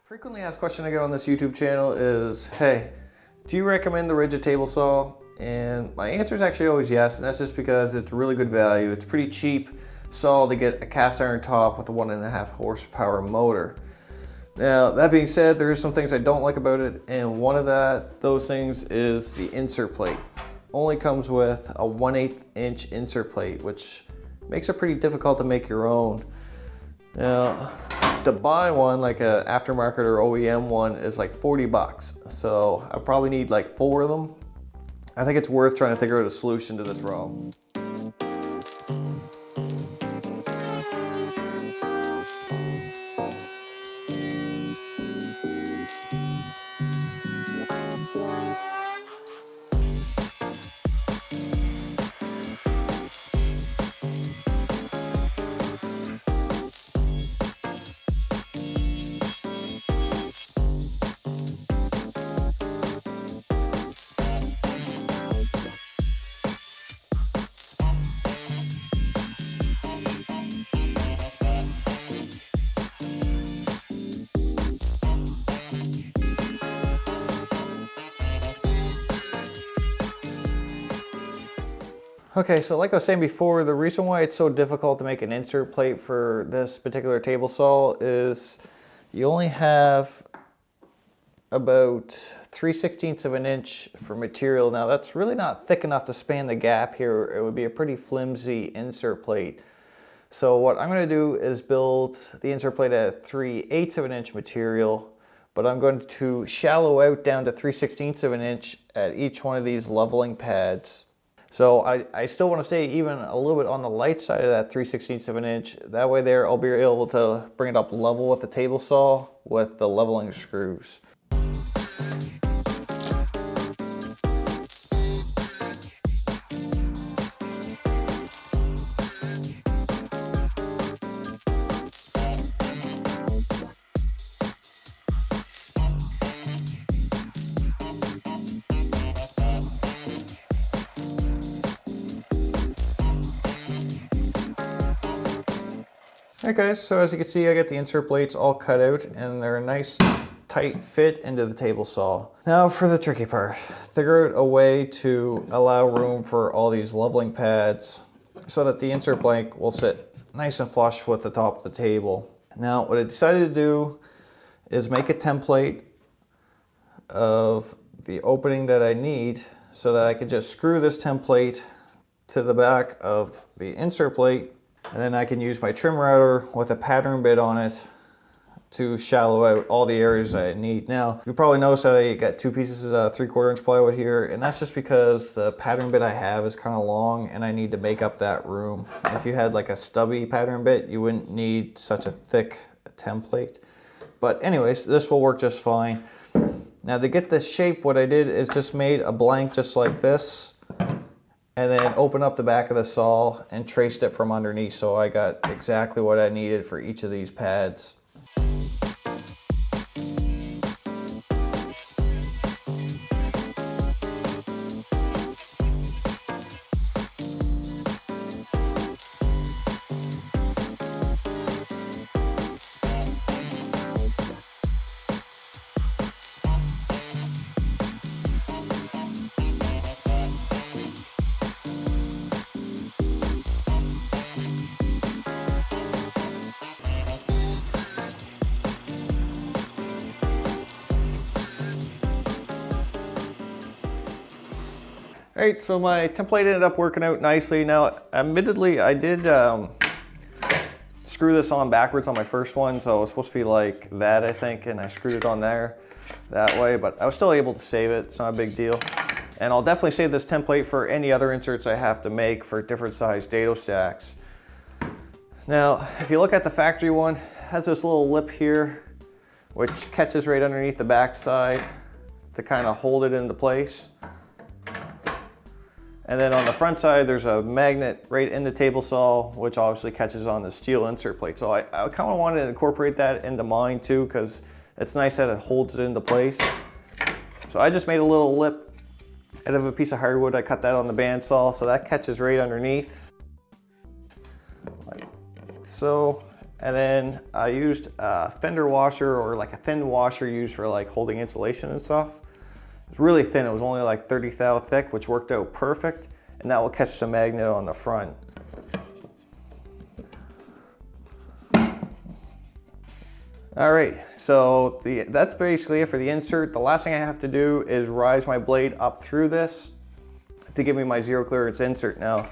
Frequently asked question I get on this YouTube channel is, hey, do you recommend the Ridgid table saw? And my answer is actually always yes, and that's just because it's really good value. It's pretty cheap saw to get a cast iron top with a 1.5 horsepower motor. Now, that being said, there are some things I don't like about it, and one of those things is the insert plate. Only comes with a 1/8 inch insert plate, which makes it pretty difficult to make your own. Now, to buy one, like a aftermarket or OEM one, is like 40 bucks. So I probably need like 4 of them. I think it's worth trying to figure out a solution to this problem. Okay, so like I was saying before, the reason why it's so difficult to make an insert plate for this particular table saw is you only have about 3/16 of an inch for material. Now that's really not thick enough to span the gap here. It would be a pretty flimsy insert plate. So what I'm going to do is build the insert plate at 3/8 of an inch material, but I'm going to shallow out down to 3/16 of an inch at each one of these leveling pads. So I still want to stay even a little bit on the light side of that 3/16 of an inch. That way there I'll be able to bring it up level with the table saw with the leveling screws. Okay, so as you can see, I got the insert plates all cut out and they're a nice tight fit into the table saw. Now for the tricky part, figure out a way to allow room for all these leveling pads so that the insert blank will sit nice and flush with the top of the table. Now what I decided to do is make a template of the opening that I need so that I can just screw this template to the back of the insert plate, and then I can use my trim router with a pattern bit on it to shallow out all the areas I need. Now, you probably noticed that I got 2 pieces of 3/4 inch plywood here, and that's just because the pattern bit I have is kind of long and I need to make up that room. If you had like a stubby pattern bit, you wouldn't need such a thick template. But anyways, this will work just fine. Now to get this shape, what I did is just made a blank just like this, and then open up the back of the saw and traced it from underneath, so I got exactly what I needed for each of these pads. Alright, so my template ended up working out nicely. Now, admittedly, I did screw this on backwards on my first one, so it was supposed to be like that, I think, and I screwed it on there that way, but I was still able to save it. It's not a big deal. And I'll definitely save this template for any other inserts I have to make for different size dado stacks. Now, if you look at the factory one, it has this little lip here, which catches right underneath the backside to kind of hold it into place. And then on the front side, there's a magnet right in the table saw, which obviously catches on the steel insert plate. So I kind of wanted to incorporate that into mine too, because it's nice that it holds it into place. So I just made a little lip out of a piece of hardwood. I cut that on the bandsaw, so that catches right underneath, like so. And then I used a fender washer, or like a thin washer used for like holding insulation and stuff. It's really thin, it was only like 30 thou thick, which worked out perfect. And that will catch the magnet on the front. All right, so that's basically it for the insert. The last thing I have to do is rise my blade up through this to give me my zero clearance insert. Now,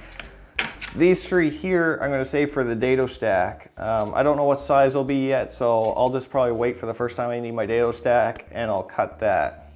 these three here, I'm gonna save for the dado stack. I don't know what size they'll be yet, so I'll just probably wait for the first time I need my dado stack and I'll cut that.